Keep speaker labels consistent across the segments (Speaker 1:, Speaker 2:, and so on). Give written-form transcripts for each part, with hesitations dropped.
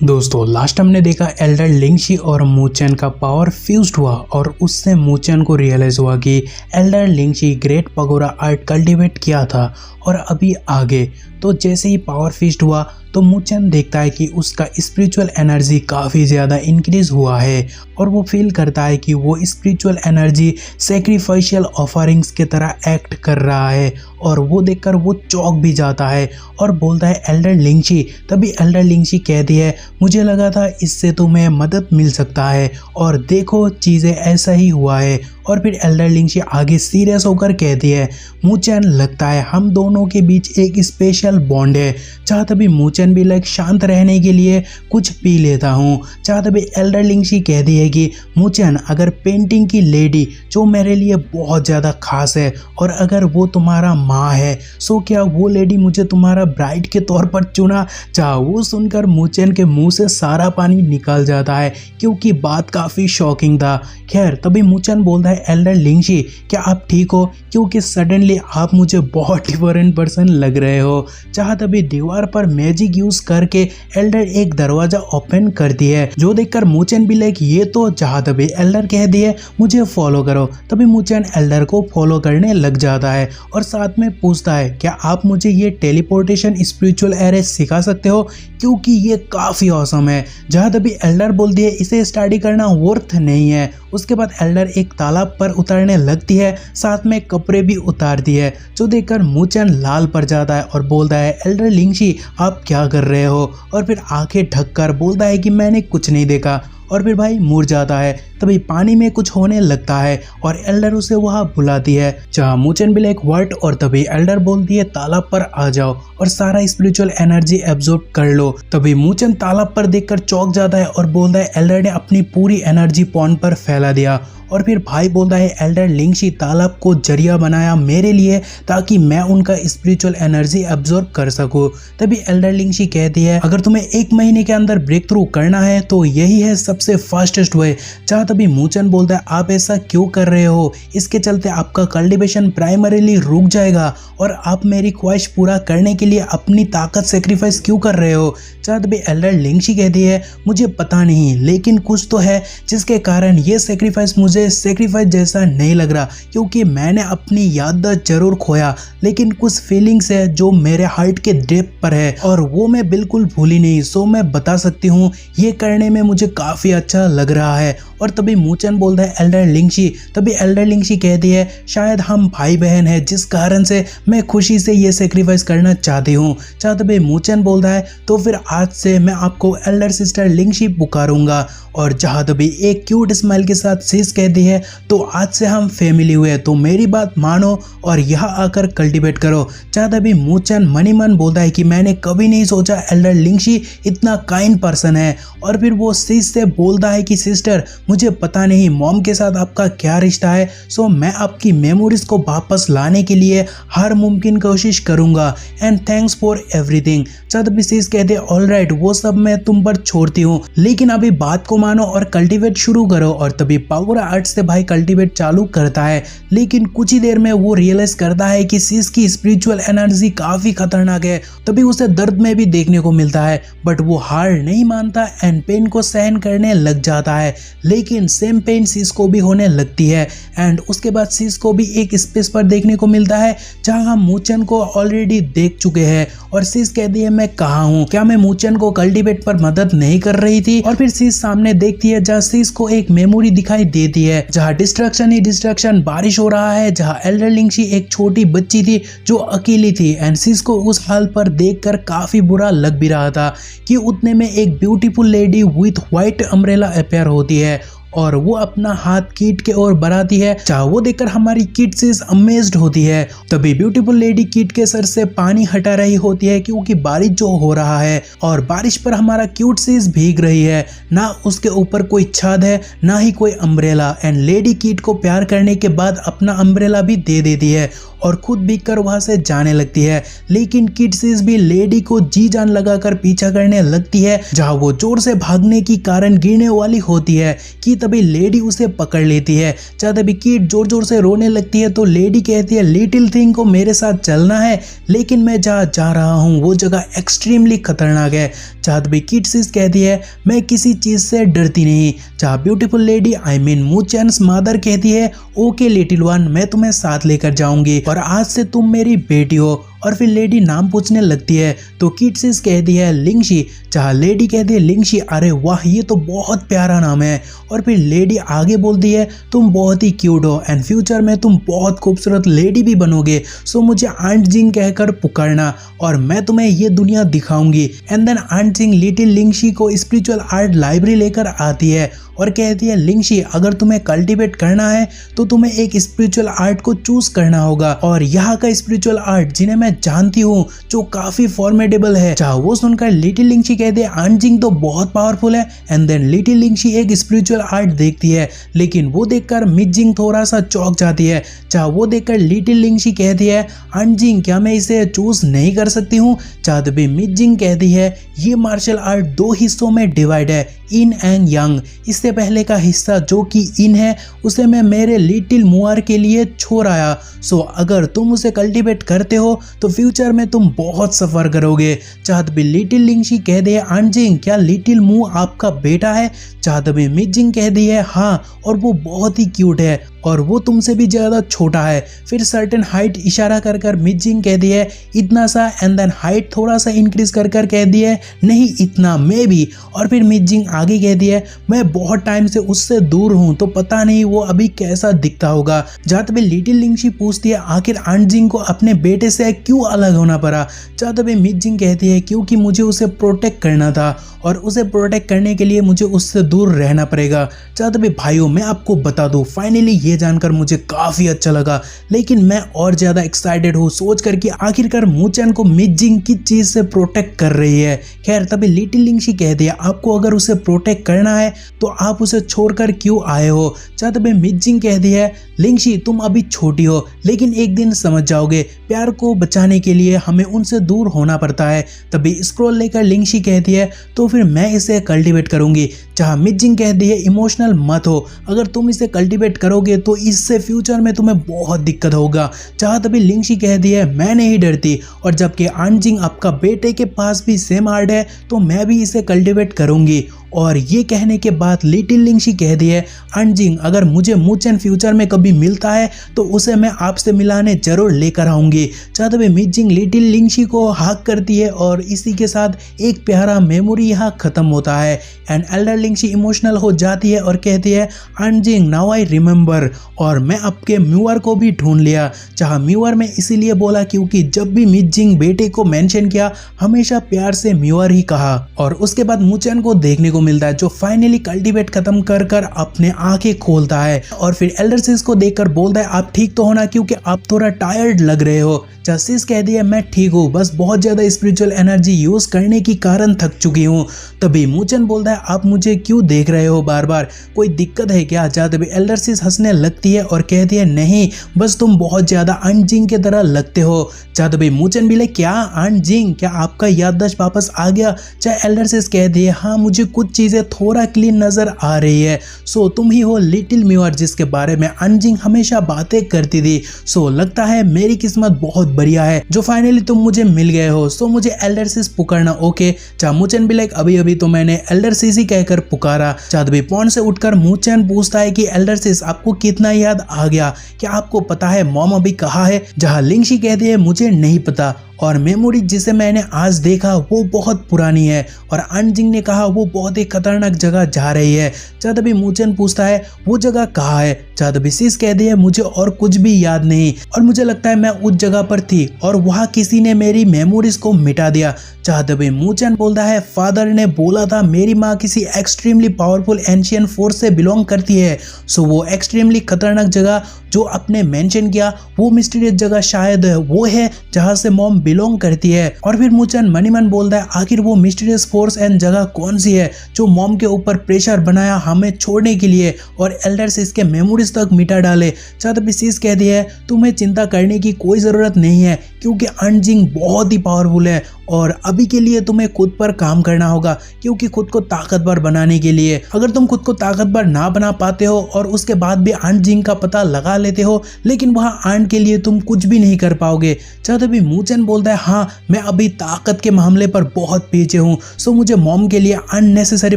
Speaker 1: दोस्तों लास्ट हमने देखा एल्डर लिंगशी और मूचेन का पावर फ्यूज्ड हुआ और उससे मूचेन को रियलाइज हुआ कि एल्डर लिंगशी ग्रेट पगोरा आर्ट कल्टीवेट किया था और अभी आगे। तो जैसे ही पावर फीस्ट हुआ तो मूचेन देखता है कि उसका स्पिरिचुअल एनर्जी काफ़ी ज़्यादा इंक्रीज हुआ है और वो फील करता है कि वो स्पिरिचुअल एनर्जी सेक्रीफाइशियल ऑफरिंग्स की तरह एक्ट कर रहा है और वो देखकर वो चौंक भी जाता है और बोलता है एल्डर लिंगशी। तभी एल्डर लिंगशी कहती है मुझे लगा था इससे तुम्हें मदद मिल सकता है और देखो चीज़ें ऐसा ही हुआ है। और फिर एल्डर लिंगशी आगे सीरियस होकर कहती है मूचेन लगता है हम दोनों के बीच एक स्पेशल बॉन्ड है। चाह तभी मूचेन भी शांत रहने के लिए कुछ पी लेता हूँ। चाह तभी एल्डर लिंगशी कहती है कि मूचेन अगर पेंटिंग की लेडी जो मेरे लिए बहुत ज़्यादा खास है और अगर वो तुम्हारा माँ है सो क्या वो लेडी मुझे तुम्हारा ब्राइड के तौर पर चुना। चाह वो सुनकर मूचेन के मुंह से सारा पानी निकल जाता है क्योंकि बात काफ़ी शॉकिंग था। खैर तभी मूचेन बोलता है एल्डर लिंगशी क्या आप ठीक हो, क्योंकि सडनली आप मुझे बहुत डिफरेंट पर्सन लग रहे हो। चाह तभी दीवार पर मैजिक यूज करके एल्डर एक दरवाजा ओपन करती है जो देखकर मूचेन भी ये तो। चाह तभी एल्डर कह दिए मुझे फॉलो करो। तभी मूचेन एल्डर को फॉलो करने लग जाता है और साथ में पूछता है क्या आप मुझे ये टेलीपोर्टेशन स्पिरिचुअल एरे सिखा सकते हो क्योंकि ये काफ़ी ऑसम है। जहाँ तभी एल्डर बोलती है इसे स्टडी करना वर्थ नहीं है। उसके बाद एल्डर एक तालाब पर उतरने लगती है, साथ में कपड़े भी उतारती है जो देखकर मूचेन लाल पड़ जाता है और बोलता है एल्डर लिंगशी आप क्या कर रहे हो। और फिर आंखें ढककर बोलता है कि मैंने कुछ नहीं देखा और फिर भाई मुड़ जाता है। तभी पानी में कुछ होने लगता है और एल्डर उसे वहां बुलाती है। जहाँ मूचेन भी व्हाट और तभी एल्डर बोलती है तालाब पर आ जाओ और सारा स्पिरिचुअल एनर्जी एब्जॉर्ब कर लो। तभी मूचेन तालाब पर देखकर चौंक जाता है और बोलता है एल्डर ने अपनी पूरी एनर्जी पॉन्ड पर फैला दिया। और फिर भाई बोलता है एल्डर लिंगशी तालाब को जरिया बनाया मेरे लिए ताकि मैं उनका स्पिरिचुअल एनर्जी एब्जॉर्ब कर सकूं। तभी एल्डर लिंगशी कहती है अगर तुम्हें 1 महीने के अंदर ब्रेक थ्रू करना है तो यही है सबसे फास्टेस्ट वे। चाह तभी मूचेन बोलता है आप ऐसा क्यों कर रहे हो, इसके चलते आपका कल्टीवेशन प्राइमरीली रुक जाएगा और आप मेरी ख्वाहिश पूरा करने के लिए अपनी ताकत सेक्रीफाइस क्यों कर रहे हो। चाह तभी एल्डर लिंगशी कहती है मुझे पता नहीं लेकिन कुछ तो है जिसके कारण ये सेक्रीफाइस मुझे सेक्रीफाइस जैसा नहीं लग रहा क्योंकि मैंने अपनी याददाश्त जरूर खोया लेकिन कुछ फीलिंग्स है जो मेरे हार्ट के डेप्थ पर है और वो मैं बिल्कुल भूली नहीं। सो मैं बता सकती हूँ ये करने में मुझे काफ़ी अच्छा लग रहा है। और तभी मूचेन बोलता है एल्डर लिंगशी। तभी एल्डर लिंगशी कहती है शायद हम भाई बहन हैं जिस कारण से मैं खुशी से ये सेक्रीफाइस करना चाहती हूँ। चाह तभी मूचेन बोलता है तो फिर आज से मैं आपको एल्डर सिस्टर लिंगशी पुकारूंगा। और जहाँ तभी एक क्यूट स्माइल के साथ शीश कहती है तो आज से हम फैमिली हुए तो मेरी बात मानो और यहाँ आकर कल्टीवेट करो। चाह तभी मूचेन मनी मन बोलता है कि मैंने कभी नहीं सोचा एल्डर लिंगशी इतना काइंड पर्सन है। और फिर वो शीश से बोलता है कि सिस्टर मुझे पता नहीं मॉम के साथ आपका क्या रिश्ता है सो मैं आपकी मेमोरीज को वापस लाने के लिए हर मुमकिन कोशिश करूंगा एंड थैंक्स फॉर एवरीथिंग। चाह तभी शीश कहते ऑलराइट वो सब मैं तुम पर छोड़ती हूँ लेकिन अभी बात को मानो और कल्टीवेट शुरू करो। और तभी पागोरा आर्ट से भाई कल्टीवेट चालू करता है लेकिन कुछ ही देर में वो रियलाइज करता है कि शीश की स्पिरिचुअल एनर्जी काफी खतरनाक है। तभी उसे दर्द में भी देखने को मिलता है बट वो हार नहीं मानता एंड पेन को सहन करने लग जाता है लेकिन सेम पेन शीश को भी होने लगती है। एंड उसके बाद शीश को भी एक स्पेस पर देखने को मिलता है जहाँ हम मूचेन को ऑलरेडी देख चुके हैं। और शीश कहती है मैं कहाँ हूँ, क्या मैं मूचेन को कल्टीवेट पर मदद नहीं कर रही थी। और फिर शीश सामने देखती है जहाँ शीश को एक मेमोरी दिखाई देती है जहाँ डिस्ट्रक्शन ही डिस्ट्रक्शन, बारिश हो रहा है जहाँ एल्डर लिंगशी एक छोटी बच्ची थी जो अकेली थी एंड शीश को उस हाल पर देखकर काफी बुरा लग भी रहा था कि उतने में एक beautiful lady with white umbrella appear होती है और वो अपना हाथ किट के ओर बढ़ाती है। चाहे वो देखकर हमारी किट शीश अमेज्ड होती है। तभी ब्यूटीफुल लेडी किट के सर से पानी हटा रही होती है क्योंकि बारिश जो हो रहा है और बारिश पर हमारा क्यूट शीश भीग रही है। ना उसके ऊपर कोई छत है ना ही कोई अम्ब्रेला एंड लेडी किट को प्यार करने के बाद अपना अम्ब्रेला भी दे देती है और खुद भीगकर वहां से जाने लगती है। लेकिन किट शीश भी लेडी को जी जान लगाकर पीछा करने लगती है जहां वो जोर से भागने की कारण गिरने वाली होती है कि तभी लेडी उसे पकड़ लेती है। जब तभी किट जोर जोर से रोने लगती है तो लेडी कहती है लिटिल थिंग को मेरे साथ चलना है लेकिन मैं जहाँ जा रहा हूँ वो जगह एक्सट्रीमली खतरनाक है। चाहत भी किडसिस कहती है मैं किसी चीज से डरती नहीं। चाह ब्यूटीफुल लेडी आई मीन मूचेन्स मदर कहती है ओके लिटिल वन, मैं तुम्हें साथ लेकर जाऊंगी और आज से तुम मेरी बेटी हो। और फिर लेडी नाम पूछने लगती है तो किडसिस कहती है लिंगशी। चाह लेडी कहती है लिंगशी अरे वाह ये तो बहुत प्यारा नाम है। और फिर लेडी आगे बोलती है तुम बहुत ही क्यूट हो एंड फ्यूचर में तुम बहुत खूबसूरत लेडी भी बनोगे, सो मुझे आंट जिंग कहकर पुकारना और मैं तुम्हें ये दुनिया दिखाऊंगी। And then aunt Jing little Lingshi को स्पिरिचुअल आर्ट लाइब्रेरी लेकर आती है और कहती है लिंगशी अगर तुम्हें कल्टीवेट करना है तो तुम्हें एक स्पिरिचुअल आर्ट को चूज करना होगा और यहाँ का स्पिरिचुअल आर्ट जिन्हें मैं जानती हूँ जो काफी फॉर्मेडेबल है। चाहे वो सुनकर लिटिल लिंगशी कहती है आंट जिंग तो बहुत पावरफुल है। एंड देन लिटिल लिंगशी एक स्पिरिचुअल आर्ट देखती है लेकिन वो देखकर मिस जिंग थोड़ा सा चौंक जाती है। चाहे वो देखकर लिटिल लिंगशी कहती है आंट जिंग क्या मैं इसे चूज नहीं कर सकती हूँ। चाहे भी मिस जिंग कहती है ये मार्शल आर्ट दो हिस्सों में डिवाइड है, इन एंड यंग। इससे पहले का हिस्सा जो कि इन है उसे मैं मेरे लिटिल मुआर के लिए छोड़ आया, सो अगर तुम उसे कल्टीवेट करते हो तो फ्यूचर में तुम बहुत सफर करोगे। चाहत भी लिटिल लिंगशी कह दे आंट जिंग क्या लिटिल मु आपका बेटा है। चाहत भी मिस जिंग कह दी है हाँ और वो बहुत ही क्यूट है और वो तुमसे भी ज़्यादा छोटा है। फिर सर्टेन हाइट इशारा कर कर मिस जिंग कह दी है इतना सा एंड देन हाइट थोड़ा सा इंक्रीज कर कर कह दी है नहीं इतना मे भी। और फिर मिस जिंग आगे कह दी है मैं बहुत टाइम से उससे दूर हूँ तो पता नहीं वो अभी कैसा दिखता होगा। जहाँ तभी लिटिल लिंगशी पूछती है आखिर आंट जिंग को अपने बेटे से क्यों अलग होना पड़ा। जहाँ तभी मिस जिंग कहती है क्योंकि मुझे उसे प्रोटेक्ट करना था और उसे प्रोटेक्ट करने के लिए मुझे उससे दूर रहना पड़ेगा। जहाँ तभी भाइयों मैं आपको बता दूँ फाइनली ये जानकर मुझे काफी अच्छा लगा लेकिन मैं और ज्यादा एक्साइटेड हूँ सोच कर कि आखिरकार मूचेन को मिस जिंग किस चीज से प्रोटेक्ट कर रही है। खैर तभी लिटिल लिंगशी कहती है आपको अगर उसे प्रोटेक्ट करना है तो आप उसे छोड़कर क्यों आए हो। जहाँ तभी मिस जिंग कहती है लिंगशी तुम अभी छोटी हो लेकिन एक दिन समझ जाओगे प्यार को बचाने के लिए हमें उनसे दूर होना पड़ता है। तभी स्क्रॉल लेकर लिंगशी कहती है तो फिर मैं इसे कल्टीवेट करूंगी। जहाँ मिस जिंग कहती है इमोशनल मत हो, अगर तुम इसे कल्टीवेट करोगे तो इससे फ्यूचर में तुम्हें बहुत दिक्कत होगा। जहाँ तभी लिंगशी कहती है मैं नहीं डरती और जबकि आंट जिंग आपका बेटे के पास भी सेम आर्ट है तो मैं भी इसे कल्टीवेट करूंगी। और ये कहने के बाद लिटिल लिंगशी कह दी है आंट जिंग अगर मुझे मूचेन फ्यूचर में कभी मिलता है तो उसे मैं आपसे मिलाने जरूर लेकर आऊंगी। चाहते हुए मिस जिंग लिटिल लिंगशी को हाक करती है और इसी के साथ एक प्यारा मेमोरी यहाँ खत्म होता है एंड एल्डर लिंगशी इमोशनल हो जाती है और कहती है aunt Jing now I remember और मैं आपके म्यूअर को भी ढूंढ लिया। चाह म्यूअर में इसीलिए बोला क्योंकि जब भी मिस जिंग बेटे को मेंशन किया हमेशा प्यार से म्यूअर ही कहा। और उसके बाद मूचेन को देखने को मिलता है जो फाइनली कल्टीवेट खत्म कर कर अपने आंखें खोलता है और फिर एल्डर सिस को देखकर बोलता है आप ठीक तो हो ना क्योंकि आप थोड़ा टायर्ड लग रहे हो। जस्टिस कह दिया मैं ठीक हूँ बस बहुत ज्यादा स्पिरिचुअल एनर्जी यूज करने के कारण थक चुकी हूँ। तभी मूचेन बोलता है आप मुझे क्यों देख रहे हो बार बार, कोई दिक्कत है क्या। तभी एल्डर सिस हंसने लगती है और कहती है नहीं बस तुम बहुत ज्यादा आंट जिंग की तरह लगते हो। तभी मूचेन भी क्या आंट जिंग क्या आपका याददाश्त वापस आ गया। चाहे एल्डर सिस कहती है हाँ मुझे कुछ चीजें थोड़ा क्लीन नजर आ रही है। सो तुम ही हो लिटिल म्यूअर जिसके बारे में आंट जिंग हमेशा बातें करती थी। सो लगता है मेरी किस्मत बहुत बढ़िया है जो फाइनली तुम मुझे मिल गए हो। सो मुझे एल्डर सिस पुकारना ओके। चाहे मूचेन भी अभी अभी तो मैंने एल्डर सिस ही कहकर पुकारा। चाहे पॉन से उठकर मूचेन पूछता है कि एल्डर सिस आपको कितना याद आ गया, क्या आपको पता है मॉम अभी कहाँ है। जहाँ लिंगशी कहती है मुझे नहीं पता और मेमोरी जिसे मैंने आज देखा वो बहुत पुरानी है और आंट जिंग ने कहा वो बहुत ही खतरनाक जगह जा रही है। जहाँ तभी मूचेन पूछता है वो जगह कहाँ है। जहाँ तभी सिस कहती है मुझे और कुछ भी याद नहीं और मुझे लगता है मैं उस जगह पर थी और वहाँ किसी ने मेरी मेमोरीज को मिटा दिया। जहाँ तभी मूचेन बोलता है फादर ने बोला था मेरी माँ किसी एक्सट्रीमली पावरफुल एंशियंट फोर्स से बिलोंग करती है। सो वो एक्सट्रीमली खतरनाक जगह जो आपने मेंशन किया वो मिस्टीरियस जगह शायद वो है जहाँ से मॉम बिलोंग करती है। और फिर मूचेन मनी मन बोलता है आखिर वो मिस्टीरियस फोर्स एंड जगह कौन सी है जो मॉम के ऊपर प्रेशर बनाया हमें छोड़ने के लिए और एल्डर सिस के मेमोरीज तक मिटा डाले। तभी सिस कहती है तुम्हें चिंता करने की कोई ज़रूरत नहीं है क्योंकि आंट जिंग बहुत ही पावरफुल है और अभी के लिए तुम्हें खुद पर काम करना होगा, क्योंकि खुद को ताकतवर बनाने के लिए अगर तुम खुद को ताकतवर ना बना पाते हो और उसके बाद भी आंट जिंग का पता लगा लेते हो, लेकिन वहाँ आंट के लिए तुम कुछ भी नहीं कर पाओगे। तभी मूचेन बोलता है हाँ मैं अभी ताकत के मामले पर बहुत पीछे हूँ, सो मुझे मॉम के लिए अननेसेसरी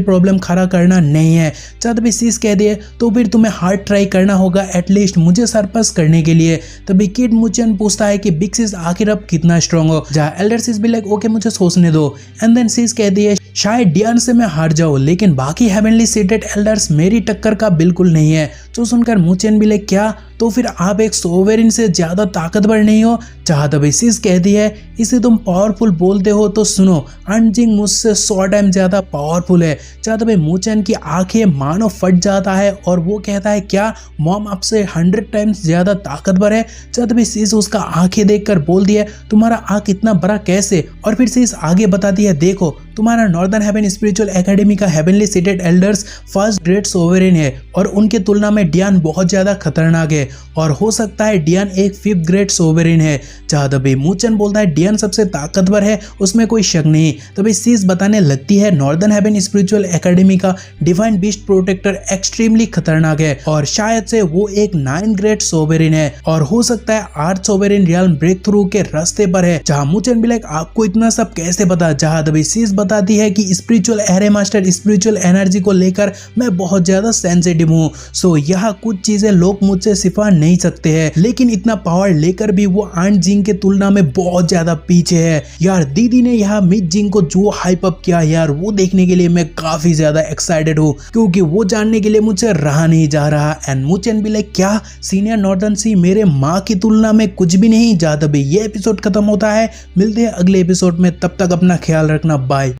Speaker 1: प्रॉब्लम खड़ा करना नहीं है। तभी सीस कह दिए तो फिर तुम्हें हार्ड ट्राई करना होगा एटलीस्ट मुझे सरपास करने के लिए। तभी किड मूचेन पूछता है कि बिग सिस आखिर अब कितना स्ट्रांग हो। जहाँ एल्डर सिस भी लाइक ओके मुझे सोचने दो। एंड देन सिस कह दिए शायद डियान से मैं हार जाऊं, लेकिन बाकी हेवनली सीटेड एल्डर्स मेरी टक्कर का बिल्कुल नहीं है। जो सुनकर मूचेन भी लाइक क्या, तो फिर आप एक सोवेरिन से ज्यादा ताकतवर नहीं हो। जहाँ तभी सिस कहती है इसे तुम पावरफुल बोलते हो तो सुनो, आंट जिंग मुझसे 100 टाइम ज्यादा पावरफुल है। जहाँ तभी मूचेन की आंखें मानो फट जाता है और वो कहता है क्या मॉम आपसे 100 टाइम्स ज्यादा ताकतवर है। जहाँ तभी सिस उसका आंखें देखकर बोलती है तुम्हारा आंख इतना बड़ा कैसे। और फिर सिस आगे बताती है देखो तुम्हारा नॉर्दर्न हेवन स्पिरिचुअल एकेडमी का heavenly seated elders first great sovereign है और उनके तुलना में डियान बहुत ज्यादा खतरनाक है और हो सकता है डियान एक 5th ग्रेड सोवेरिन है। जहाँ तभी मूचेन बोलता है डियान सबसे ताकतवर है, उसमें कोई शक नहीं। तभी सीस बताने लगती है नॉर्दर्न हेवन स्पिरिचुअल एकेडमी का डिवाइन बीस्ट प्रोटेक्टर एक्सट्रीमली खतरनाक है और शायद से वो एक 9th ग्रेड सोवेरिन है और हो सकता है 8th सोवेरिन रियल्म ब्रेक थ्रू के रास्ते पर है। जहाँ मूचेन भी लाइक आपको इतना सब कैसे पता। जहाँ तभी सीस बताती है कि spiritual array master spiritual energy को लेकर मैं बहुत ज्यादा सेंसिटिव हूँ, सो यह कुछ चीजें लोग मुझसे सिखा नहीं सकते हैं, लेकिन इतना पावर लेकर भी वो आंट जिंग के तुलना में बहुत ज्यादा पीछे है। यार दीदी ने यहाँ मिड जिंग को जो हाइप अप किया यार वो देखने के लिए मैं काफी ज्यादा एक्साइटेड हूँ, क्योंकि वो जानने के लिए मुझसे रहा नहीं जा रहा। एंड मूचेन भी लाइक क्या सीनियर नॉर्दर्न सी मेरे माँ की तुलना में कुछ भी नहीं। जहाँ तभी ये एपिसोड खत्म होता है, मिलते हैं अगले एपिसोड में, तब तक अपना ख्याल रखना, बाय।